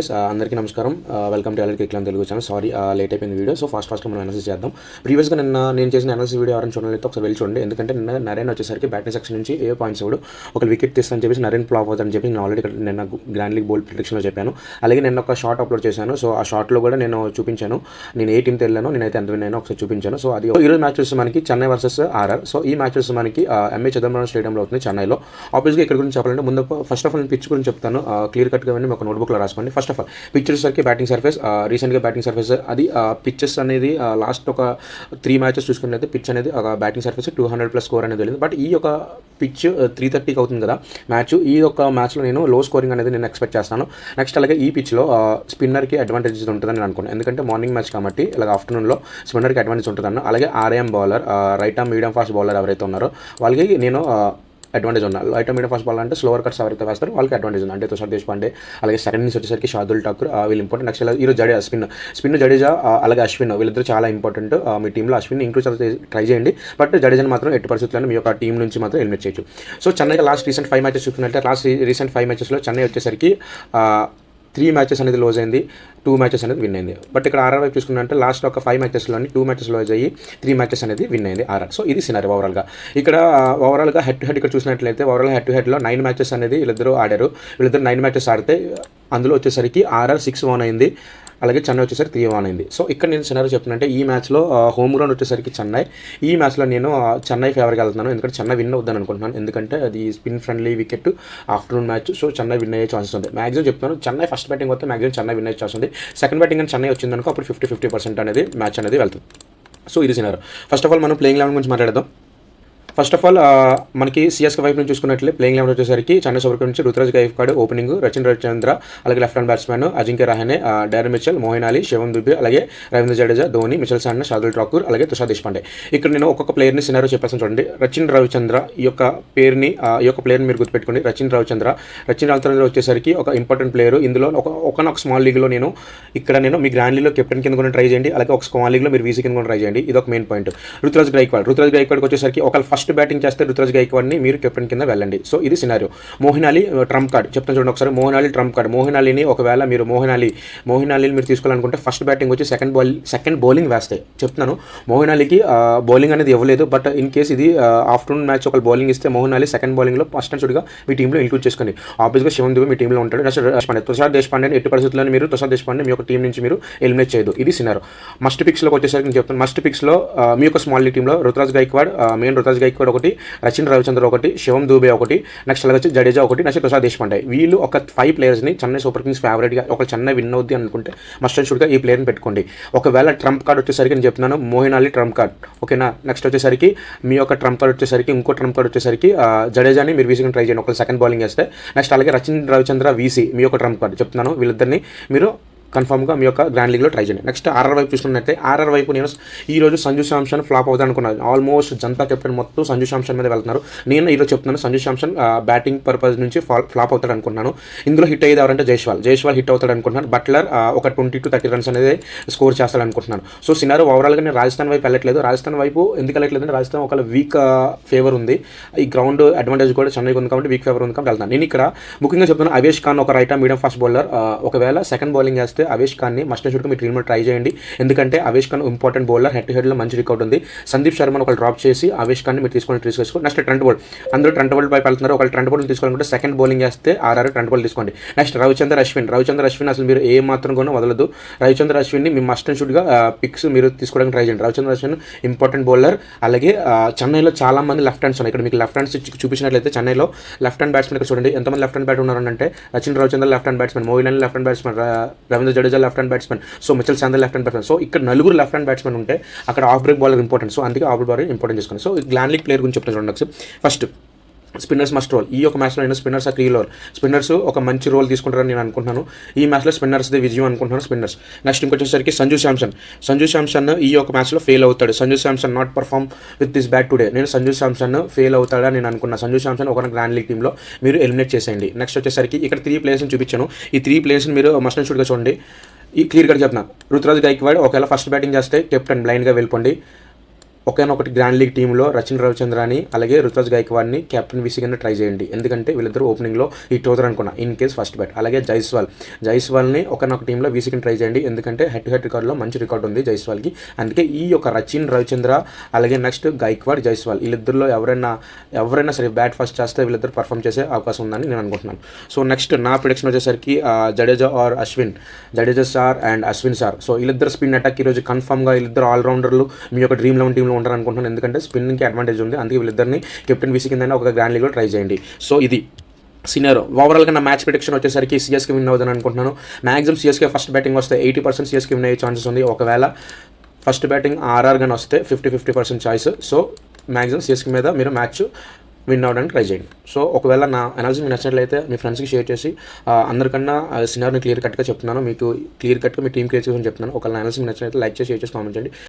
అందరికీ నమస్కారం. Welcome to LL cricket Telugu channel. Sorry late అయిపోయింది వీడియో. సో ఫాస్ట్గా మనం అనాలిసిస్ చేద్దాం. ప్రీవియస్గా నేను చేసిన అనాలిసిస్ వీడియో ఎవరైనా చూడాలి ఒకసారి వెళ్ళి చూడండి. ఎందుకంటే నరేన్ వచ్చేసరికి బ్యాటింగ్ సెక్షన్ నుంచి ఏ పాయింట్స్ ఇవ్వడు, ఒక వికెట్ తీస్తానని చెప్పేసి నరేన్ ఫ్లాప్ అవుతానని చెప్పి నేను ఆల్రెడీ నిన్న గ్రాండ్ లీగ్ బౌల్ ప్రిడిక్షన్లో చెప్పాను. అలాగే నేను ఒక షార్ట్ అప్లోడ్ చేశాను. సో ఆ షార్ట్లో కూడా నేను చూపించాను నేను ఏ టీంతో వెళ్ళాను, నేనైతే ఎంత విన్నానో ఒకసారి చూపించాను. సో అది ఈరోజు మ్యాచ్ వచ్చి మనకి చెన్నై వర్సెస్ ఆర్ఆర్. సో ఈ మ్యాచ్ వచ్చి మనకి ఎంఏ చిదంబరం స్టేడియంలో అవుతుంది చెన్నైలో. ఆబ్వియస్గా ఇక్కడ గురించి చెప్పాలంటే ముందు ఫస్ట్ ఆఫ్ ఆల్ నేను పిచ్ గురించి చెప్తాను. క్లియర్ కట్గా ఒక నోట్బుక్లో రాసుకోండి. First of all pitch batting surface రీసెంట్గా బ్యాటింగ్ సర్ఫేస్ అది పిచ్చెస్ అనేది లాస్ట్ ఒక 3 మ్యాచెస్ చూసుకున్నట్లయితే పిచ్ అనేది ఒక బ్యాటింగ్ సర్ఫేస్ 200+ స్కోర్ అనేది వెళ్ళింది. బట్ ఈ యొక్క పిచ్ 330కి అవుతుంది కదా మ్యాచ్. ఈ యొక్క మ్యాచ్లో నేను లో స్కోరింగ్ అనేది నేను ఎక్స్పెక్ట్ చేస్తాను. నెక్స్ట్ అలాగే ఈ పిచ్లో స్పిన్నర్కి అడ్వాంటేజ్ ఉంటుందని నేను అనుకున్నాను. ఎందుకంటే మార్నింగ్ మ్యాచ్ కాబట్టి ఇలాగ ఆఫ్టర్నూన్లో స్పిన్నర్కి అడ్వాంటేజ్ ఉంటుందన్న. అలాగే RAM bowler right arm medium fast bowler ఎవరైతే ఉన్నారో వాళ్ళకి నేను అడ్వాంటేజ్ ఉన్నా. రైట్ మీడియం ఫాస్ట్ బాల్ అంటే స్లోవర్ కట్స్ ఎవరైతే వేస్తారో వాళ్ళకి అడ్వాంటేజ్ ఉంది. అంటే తుషార్ దేశపాండే అలాగే సెకండ్ ఇన్నింగ్స్ వచ్చేసరికి శార్దుల్ ఠాకూర్ వీళ్ళు ఇంపార్టెంట్. నెక్స్ట్ ఈరోజు స్పిన్ జడేజా అలాగే అశ్విన్ వీళ్ళిద్దరు చాలా ఇంపార్టెంట్. మీ టీంలో అశ్విన్ ఇంక్లూడ్ ట్రై చేయండి. బట్ జడేజాని మాత్రం ఎట్టి పరిస్థితుల్లో మీ యొక్క టీం నుంచి మాత్రం ఎలిమినేట్ చేయొచ్చు. So Chennai last recent 5 matches చూసుకున్నట్టే రీసెంట్ 5 మ్యాచెస్లో చెన్నై వచ్చేసరికి 3 మ్యాచెస్ అనేది లోజ్ అయింది, 2 మ్యాచెస్ అనేది విన్ అయింది. బట్ ఇక్కడ ఆర్ఆర్ వైపు చూసుకున్నట్టే లాస్ట్ ఒక 5 మ్యాచెస్లోని 2 మ్యాచెస్ లోజ్ అయ్యి 3 మ్యాచెస్ అనేది విన్ అయింది ఆర్ఆర్. సో ఇది సినారీ ఓవరాల్గా. ఇక్కడ ఓవరాల్గా హెడ్ టు హెడ్ ఇక్కడ చూసినట్లయితే ఓవరాల్ హెడ్ టు హెడ్లో 9 మ్యాచెస్ అనేది వీళ్ళిద్దరూ ఆడారు. వీళ్ళిద్దరు 9 మ్యాచెస్ ఆడితే అందులో వచ్చేసరికి ఆర్ఆర్ 6-1 అయింది, అలాగే చెన్నై వచ్చేసరికి 3-1 అయింది. సో ఇక్కడ నేను సినారీ చెప్తున్నంటే ఈ మ్యాచ్లో హోమ్ గ్రౌండ్ వచ్చేసరికి చెన్నై. ఈ మ్యాచ్లో నేను చెన్నై ఫేవర్గా వెళ్తున్నాను. ఎందుకంటే చెన్నై విన్ అవుద్దని అనుకుంటున్నాను. ఎందుకంటే అది spin friendly wicket afternoon match. So Chennai win అయ్యే ఛాన్సెస్ ఉంది. మ్యాక్సిమం చెప్తాను చెన్నై ఫస్ట్ బ్యాటింగ్ వస్తే మ్యాక్సిమం చెన్నై విన్ అయ్యే ఛాన్స్ ఉంది. సెకండ్ బ్యాటింగ్ అని చెన్నై వచ్చిందనుకో అప్పుడు 50% అనేది మ్యాచ్ అనేది వెళ్తుంది. సో ఇది సినారీ. ఫస్ట్ ఆఫ్ ఆల్ మనం ప్లేయింగ్ 11 గురించి మాట్లాడదాం. ఫస్ట్ ఆఫ్ ఆల్ మనకి సిఎస్కే వైపు నుంచి చూసుకున్నట్లే ప్లేయింగ్ 11 వచ్చేసరికి చెన్నై సూపర్ కింగ్స్ నుంచి రుతురాజ్ గైక్వాడ్ ఓపెనింగ్, రచిన్ రవిచంద్ర అలాగే left hand batsmen Ajinkya Rahane, Darren Mitchell, Moeen Ali, Shivam Dube అలాగే రవీంద్ర జడేజా, ధోని, మిచెల్ సాంట్నర్, శార్దుల్ ఠాకూర్ అలాగే తుషార్ దేశపాండే. ఇక్కడ నేను ఒక్కొక్క ప్లేయర్ని సినారో చెప్పేస్తాను చూడండి. రచిన్ రవిచంద్ర ఈ యొక్క ప్లేయర్ని మీరు గుర్తుపెట్టుకోండి. రచిన్ రవిచంద్ర వచ్చేసరికి ఒక ఇంపార్టెంట్ ప్లేయర్. ఇందులో ఒక స్మాల్ లీగ్లో నేను మీ గ్రాండ్ లీగ్లో కెప్టెన్ కింద కూడా ట్రై చేయండి. అలాగే ఒక స్మాల్ లీగ్లో మీరు వీసీ కింద కూడా ట్రై చేయండి. ఇది ఒక మెయిన్ పాయింట్. రుతురాజ్ గైక్వాడ్కి వచ్చేసరికి ఒక ఫస్ట్ బ్యాటింగ్ చేస్తే రుతురాజ్ గైక్వాడ్ని మీరు కెప్టెన్ కింద వెళ్ళండి. సో ఇది సినారియో. మోహిన్ అలీ ట్రంప్ కార్డ్ చెప్తాను చూడండి ఒకసారి. మోహిన్ అలీ ట్రంప్ కార్డ్. మోహిన్ అలీని ఒకవేళ మీరు మోహిన్ అలీని మీరు తీసుకోవాలనుకుంటే ఫస్ట్ బ్యాటింగ్ వచ్చి సెకండ్ బౌలింగ్ వేస్తే చెప్తున్నాను. మోహిన్ అలీకి బౌలింగ్ అనేది ఇవ్వలేదు. బట్ ఇన్ కేసు ఇది ఆఫ్టర్నూన్ మ్యాచ్ ఒక బౌలింగ్ ఇస్తే మోహిన్ అలీ సెకండ్ బౌలింగ్లో ఫస్ట్ అండ్ షుడ్గా మీ టీంలో ఇంక్లూడ్ చేసుకోండి. ఆబ్వియస్గా శివం దుబే మీ టీంలో ఉంటాడు. తుషార్ దేశపాండే ఎట్టి పరిస్థితుల్లో మీరు తుషార్ దేశపాండే మీ యొక్క టీం నుంచి మీరు ఎలిమినేట్ చేయదు. ఇది సినారో. మస్ట్ పిక్స్లోకి వచ్చేసరికి నేను చెప్తాను. మస్ట్ పిక్స్లో మీ యొక్క స్మాల్ లీగ్ టీంలో రుతురాజ్ గైక్వాడ్ ఒకటి, రచిన్ రవిచంద్ర ఒకటి, శివం దూబే ఒకటి, నెక్స్ట్ అలాగే వచ్చి జడేజా ఒకటి, నెక్స్ట్ తుషార్ దేశపాండే. వీళ్ళు ఒక 5 ప్లేయర్స్ని చెన్నై సూపర్ కింగ్స్ ఫేవరెట్గా ఒక చెన్నై విన్ అవుద్ది అనుకుంటే మస్ట్ అండ్ షుడ్గా ఈ ప్లేయర్ని పెట్టుకోండి. ఒకవేళ ట్రంప్ కార్డ్ వచ్చేసరికి నేను చెప్తున్నాను మోహిన్ అలీ ట్రంప్ కార్డ్ ఓకేనా. నెక్స్ట్ వచ్చేసరికి మీ యొక్క ట్రంప్ కార్డ్ వచ్చేసరికి ఇంకో ట్రంప్ కార్డ్ వచ్చేసరికి జడేజాని మీరు వీసీకి ట్రై చేయండి ఒకవేళ సెకండ్ బౌలింగ్ వేస్తే. నెక్స్ట్ అలాగే రచిన్ రవిచంద్ర వీసీ మీ యొక్క ట్రంప్ కార్డ్ చెప్తున్నాను. వీళ్ళిద్దరిని మీరు కన్ఫర్మ్గా మీ యొక్క గ్రాండ్ లీగ్లో ట్రై చేయండి. నెక్స్ట్ ఆర్ఆర్ వైపు చూసుకున్నట్టే ఆర్ఆర్ వైపు నేను ఈరోజు సంజు శాంసన్ ఫ్లాప్ అవుతాను అనుకున్నాను. ఆల్మోస్ట్ జనతా కెప్టెన్ మొత్తం సంజు శాంసన్ మీద వెళ్తున్నారు. నేను ఈరోజు చెప్తున్నాను సంజు శాంసన్ బ్యాటింగ్ పర్పస్ నుంచి ఫ్లాప్ అవుతాడు అనుకుంటున్నాను. ఇందులో హిట్ అయ్యేది ఎవరంటే జైస్వాల్ హిట్ అవుతాడు అనుకుంటున్నాను. బట్లర్ ఒక 20 to 30 రన్స్ అనేది స్కోర్ చేస్తాడు అనుకుంటున్నాను. సో సినారో ఓవరాల్గా నేను రాజస్థాన్ వైపు వెళ్ళట్లేదు. రాజస్థాన్ వైపు ఎందుకు వెళ్ళట్లేదు అంటే రాజస్థాన్ ఒక వీక్ ఫేవర్ ఉంది. ఈ గ్రౌండ్ అడ్వాంటేజ్ కూడా చెన్నైకి ఉంది కాబట్టి వీక్ ఫేవర్ ఉంది కాబట్టి వెళ్తాను. నేను ఇక్కడ ముఖ్యంగా చెప్తున్నాను అవేష్ ఖాన్ ఒక రైట్ మీడియం ఫాస్ట్ బౌలర్. ఒకవేళ సెకండ్ బౌలింగ్ వేస్తే అవేష్ ఖాన్ని మస్ట్ అండ్ షుడ్గా మీ టీంలో ట్రై చేయండి. ఎందుకంటే Avesh Khan important bowler. Head to హెడ్లో మంచి రికార్డ్ ఉంది. సందీప్ శర్మను ఒకళ్ళు డ్రాప్ చేసి అవేష్ ఖాన్ని మీరు తీసుకోండి. నెక్స్ట్ ట్రెంట్ బౌల్ట్ అందరూ ట్రెంట్ బౌల్ట్ వైపు వెళ్తున్నారు. ఒకళ్ళు ట్రెంట్ బౌల్ట్ తీసుకోవాలంటే సెకండ్ బౌలింగ్ వేస్తే ఆర్ఆర్ ట్రెంట్ బౌల్ట్ తీసుకోండి. నెక్స్ట్ రవిచంద్ర అశ్విన్ అసలు మీరు ఏ మాత్రం కూడా వదలదు. రవిచంద్ర అశ్విన్ని మీ మస్ట్ అండ్ షుడ్గా పిక్స్ మీరు తీసుకోవడానికి ట్రై చేయండి. Ravichandra Ashwin important bowler. అలాగే చెన్నైలో చాలా మంది లెఫ్ట్ హ్యాండ్స్ ఉన్నాయి. ఇక్కడ మీకు లెఫ్ట్ హ్యాండ్స్ చూపించినట్లయితే చెన్నైలో లెఫ్ట్ హ్యాండ్ బ్యాట్స్మెన్ ఇక్కడ చూడండి ఎంతమంది లెఫ్ట్ హ్యాండ్ బ్యాట్ ఉన్నారంటే Rachin Ravichandra left hand batsmen, Moeen Ali left hand batsmen, Ravindra Jadeja left hand batsmen, so Mitchell Santner left hand batsmen. So ఇక్కడ 4 లెఫ్ట్ హ్యాండ్ బ్యాట్స్మెన్ ఉంటే అక్కడ off break bowler important. So అందుకే off break bowler important చేసుకోండి. So grand league player గురించి చెప్తాను చూడండి. First spinners must role. ఈ యొక్క మ్యాచ్లో నేను స్పిన్నర్స్ ఆ 3 రోల్ స్పిన్నర్స్ ఒక మంచి రోల్ తీసుకుంటారని నేను అనుకుంటున్నాను. ఈ మ్యాచ్లో స్పిన్నర్స్ది విజయం అనుకుంటున్నాను స్పిన్నర్స్. నెక్స్ట్ ఇంకొచ్చేసరికి సంజు శాంసన్ ఈ యొక్క మ్యాచ్లో ఫెయిల్ అవుతాడు. Sanju Samson not perform with this bat today. నేను సంజు శాంసన్ ఫెయిల్ అవుతాడని నేను అనుకున్నాను. సంజు శాంసన్ ఒక గ్రాండ్ లీగ్ టీంలో మీరు ఎలిమినేట్ చేసేయండి. నెక్స్ట్ వచ్చేసరికి ఇక్కడ 3 ప్లేయర్స్ని చూపించాను. ఈ 3 ప్లేయర్స్ని మీరు మస్ట్ అండ్ షుడ్గా చూడండి. ఈ క్లియర్గా చెప్తున్నా రుతురాజ్ గైక్వాడ్ ఒకవేళ ఫస్ట్ బ్యాటింగ్ చేస్తే కెప్టెన్ బ్లైండ్గా వెళ్ళిపోండి. ఒకనొకటి గ్రాండ్ లీగ్ టీంలో రచిన్ రవిచంద్రాని అలాగే రుతురాజ్ గైక్వాడ్ని కెప్టెన్ విసి కింద ట్రై చేయండి. ఎందుకంటే వీళ్ళిద్దరు ఓపెనింగ్లో హిట్ అవుతారు అనుకున్నా ఇన్ కేస్ ఫస్ట్ బ్యాట్. అలాగే జైస్వాల్ని ఒకనొక టీంలో విసి కింద ట్రై చేయండి. ఎందుకంటే హెడ్ టు హెడ్ రికార్డులో మంచి రికార్డు ఉంది జైస్వాల్కి. అందుకే ఈ యొక్క రచిన్ రవిచంద్ర అలాగే నెక్స్ట్ గైక్వాడ్ జైస్వాల్ వీళ్ళిద్దరిలో ఎవరైనా సరే బ్యాట్ ఫస్ట్ చేస్తే వీళ్ళిద్దరు పర్ఫామ్ చేసే అవకాశం ఉందని నేను అనుకుంటున్నాను. సో నెక్స్ట్ నా ప్రిడిక్షన్ వచ్చేసరికి Jadeja sir and Ashwin sir. So వీళ్ళిద్దరు స్పిన్ అటాక్ ఈరోజు కన్ఫర్మ్గా వీళ్ళిద్దరు ఆల్రౌండర్లు మీ యొక్క డ్రీమ్ 11 టీంలో ఉంటారు అనుకుంటున్నాను. ఎందుకంటే స్పిన్కి అడ్వాంటేజ్ ఉంది. అందుకే వీళ్ళిద్దరిని కెప్టెన్ విసి కింద ఒక గ్రాండ్ లీగ్లో ట్రై చేయండి. సో ఇది సినారో. ఓవరాల్గా నా మ్యాచ్ ప్రిడిక్షన్ వచ్చేసరికి సిఎస్కే విన్ అవుతుందని అనుకుంటున్నాను. మ్యాక్సిమం సిఎస్కే ఫస్ట్ బ్యాటింగ్ వస్తే 80% సిఎస్కే విన్ అయ్యే ఛాన్సెస్ ఉంది. ఒకవేళ ఫస్ట్ బ్యాటింగ్ ఆర్ఆర్ కానీ వస్తే 50% ఛాయిస్. సో మ్యాక్సిమం సిఎస్కే మీద మీరు మ్యాచ్ విన్ అవ్వడానికి ట్రై చేయండి. సో ఒకవేళ నా అనాలిసిస్ మీకు నచ్చినట్లయితే మీ ఫ్రెండ్స్కి షేర్ చేసి అందరికన్నా సినార్ని క్లియర్ కట్గా చెప్తున్నాను, మీకు క్లియర్ కట్గా మీ టీమ్ క్రియేట్ చేసుకొని చెప్తున్నాను. ఒకవేళ అనాలిసిస్ మీకు నచ్చినట్లయితే లైక్ చేసి షేర్ చేసి కామెంట్ చేయండి.